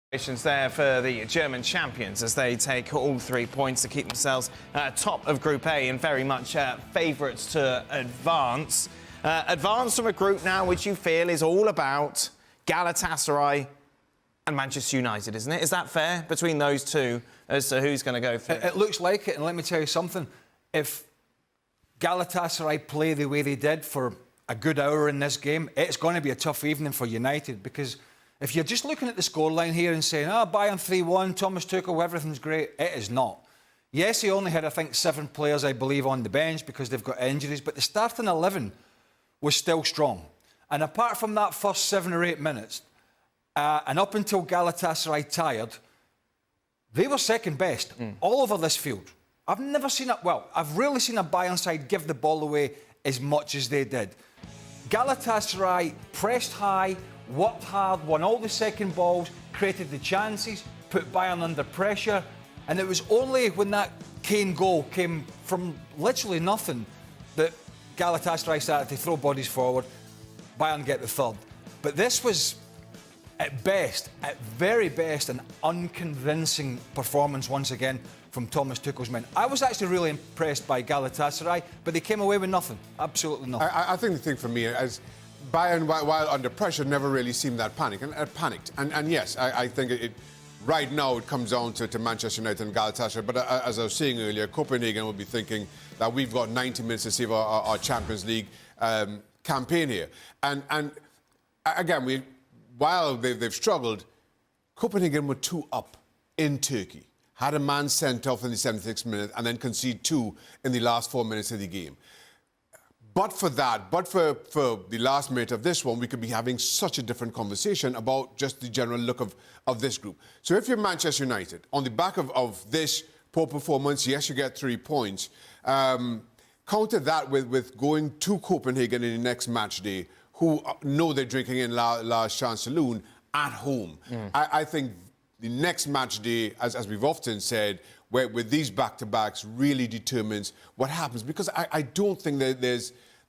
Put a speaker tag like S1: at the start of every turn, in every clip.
S1: Congratulations there for the German champions as they take all 3 points to keep themselves top of Group A and very much favourites to advance. Advance from a group now which you feel is all about Galatasaray and Manchester United, isn't it? Is that fair between those two as to who's going to go through?
S2: It looks like it, and let me tell you something. If Galatasaray play the way they did for a good hour in this game, it's going to be a tough evening for United, because if you're just looking at the scoreline here and saying, Bayern 3-1, Thomas Tuchel, everything's great, it is not. Yes, he only had, I think, 7 players, I believe, on the bench because they've got injuries, but the starting 11 was still strong. And apart from that first 7 or 8 minutes, and up until Galatasaray tired, they were second best all over this field. I've never seen it. Well, I've rarely seen a Bayern side give the ball away as much as they did. Galatasaray pressed high, worked hard, won all the second balls, created the chances, put Bayern under pressure, and it was only when that Kane goal came from literally nothing that Galatasaray started to throw bodies forward. Bayern get the third. But this was, at best, at very best, an unconvincing performance once again from Thomas Tuchel's men. I was actually really impressed by Galatasaray, but they came away with nothing, absolutely nothing.
S3: I think the thing for me is Bayern, while under pressure, never really seemed that panicked. And yes, I think right now it comes down to Manchester United and Galatasaray. But as I was saying earlier, Copenhagen will be thinking that we've got 90 minutes to save our Champions League campaign here. And again, while they've struggled, Copenhagen were 2 up in Turkey. Had a man sent off in the 76th minute and then concede 2 in the last 4 minutes of the game. But for the last minute of this one, we could be having such a different conversation about just the general look of this group. So if you're Manchester United, on the back of this poor performance, yes, you get 3 points. Counter that with going to Copenhagen in the next match day, who know they're drinking in Lars Chanceloon at home. I think the next match day, as we've often said, with these back-to-backs, really determines what happens. Because I don't think that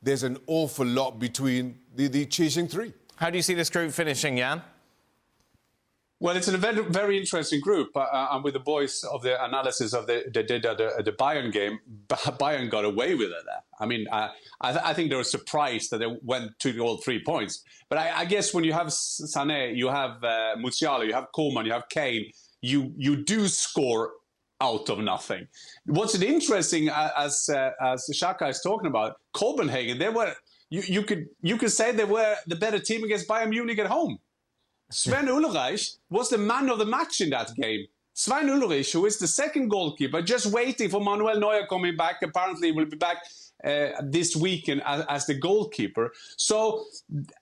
S3: there's an awful lot between the chasing 3.
S1: How do you see this group finishing, Jan?
S4: Well, it's a very, very interesting group. I'm with the boys of the analysis of the Bayern game. Bayern got away with it there. I mean, I think they were surprised that they went to all 3 points. But I guess when you have Sané, you have Musiala, you have Koeman, you have Kane, you do score out of nothing. What's interesting, as Shaka is talking about, Copenhagen, they were you could say they were the better team against Bayern Munich at home. Sven Ulreich was the man of the match in that game. Sven Ulreich, who is the second goalkeeper, just waiting for Manuel Neuer coming back. Apparently, he will be back this weekend as the goalkeeper. So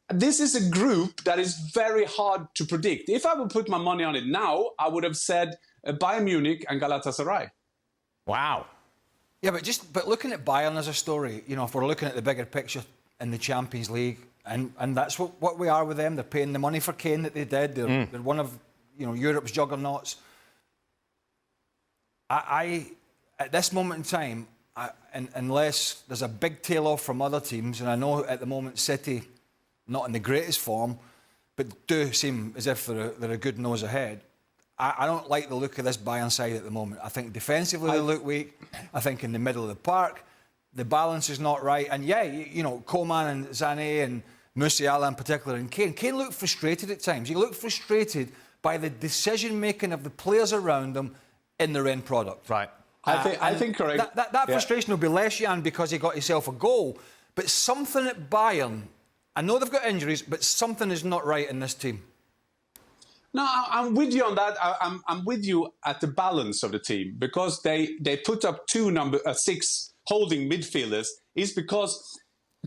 S4: this is a group that is very hard to predict. If I would put my money on it now, I would have said Bayern Munich and Galatasaray.
S1: Wow.
S2: Yeah, but looking at Bayern as a story, you know, if we're looking at the bigger picture in the Champions League, and that's what we are with them. They're paying the money for Kane that they did. They're one of, you know, Europe's juggernauts. I at this moment in time, unless there's a big tail off from other teams, and I know at the moment City not in the greatest form, but do seem as if they're a good nose ahead. I don't like the look of this Bayern side at the moment. I think defensively they look weak. I think in the middle of the park, the balance is not right. And yeah, you know, Koeman and Sané and Musiala in particular, and Kane looked frustrated at times. He looked frustrated by the decision-making of the players around him in their end product.
S1: Right.
S4: I think correct.
S2: That frustration will be less, Jan, because he got himself a goal. But something at Bayern, I know they've got injuries, but something is not right in this team.
S4: No, I'm with you on that. I'm with you at the balance of the team, because they put up 2 number 6 holding midfielders is because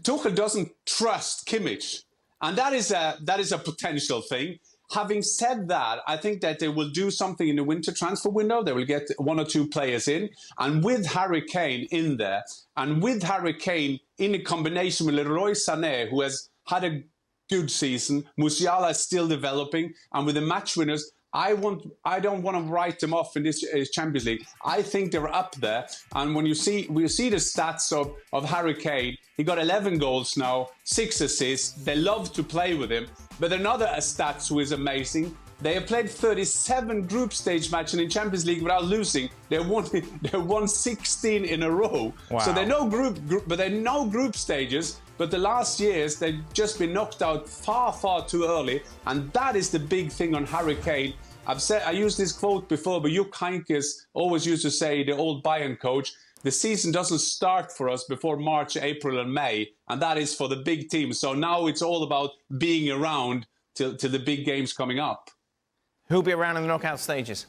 S4: Tuchel doesn't trust Kimmich, and that is a potential thing. Having said that, I think that they will do something in the winter transfer window. They will get 1 or 2 players in, and with Harry Kane in there, and with Harry Kane in a combination with Leroy Sané, who has had a good season, Musiala is still developing, and with the match winners, I don't want to write them off in this Champions League. I think they're up there. And when we see the stats of Harry Kane, he got 11 goals now, 6 assists. They love to play with him. But another stats who is amazing, They have played 37 group stage matches in Champions League without losing. They won 16 in a row.
S1: Wow.
S4: So they're no group stages. But the last years, they've just been knocked out far, far too early. And that is the big thing on Harry Kane. I used this quote before, but Jupp Heynckes always used to say, the old Bayern coach, the season doesn't start for us before March, April and May. And that is for the big teams. So now it's all about being around till the big games coming up.
S1: Who'll be around in the knockout stages?